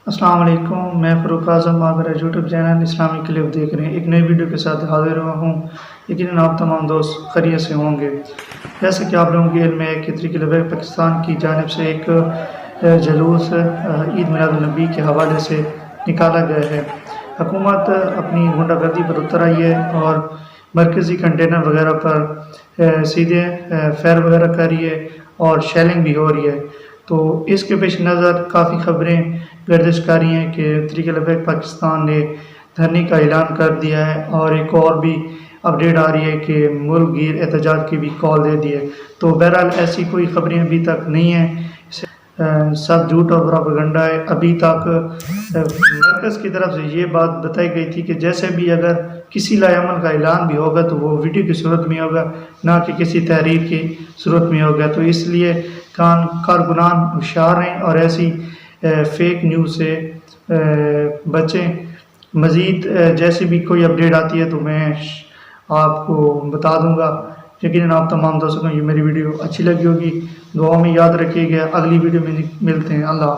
السلام علیکم، میں فروخ اعظم، آپ میرا یوٹیوب چینل اسلامی کلپ دیکھ رہے ہیں۔ ایک نئی ویڈیو کے ساتھ حاضر ہوا ہوں۔ یقیناً آپ تمام دوست خیریت سے ہوں گے۔ جیسے کہ آپ لوگوں کے علم میں ہے کہ تحریک لبیک پاکستان کی جانب سے ایک جلوس عید میلاد النبی کے حوالے سے نکالا گیا ہے۔ حکومت اپنی غنڈہ گردی پر اتر آئی ہے اور مرکزی کنٹینر وغیرہ پر سیدھے فائر وغیرہ کر رہی ہے اور شیلنگ بھی ہو رہی ہے۔ تو اس کے پیش نظر کافی خبریں گردش کاری ہیں کہ تحریک لبیک پاکستان نے دھرنے کا اعلان کر دیا ہے، اور ایک اور بھی اپڈیٹ آ رہی ہے کہ ملک گیر احتجاج کی بھی کال دے دی ہے۔ تو بہرحال ایسی کوئی خبریں ابھی تک نہیں ہیں، سب جھوٹ اور پروپیگنڈا ہے۔ ابھی تک مرکز کی طرف سے یہ بات بتائی گئی تھی کہ جیسے بھی اگر کسی لائحہ عمل کا اعلان بھی ہوگا تو وہ ویڈیو کی صورت میں ہوگا، نہ کہ کسی تحریر کی صورت میں ہوگا۔ تو اس لیے کارکنان ہوشیار رہیں اور ایسی فیک نیوز سے بچیں۔ مزید جیسے بھی کوئی اپڈیٹ آتی ہے تو میں آپ کو بتا دوں گا۔ یقیناً آپ تمام دوستوں کو یہ میری ویڈیو اچھی لگی ہوگی، دعاؤں میں یاد رکھیے گا۔ اگلی ویڈیو میں ملتے ہیں۔ اللہ حافظ۔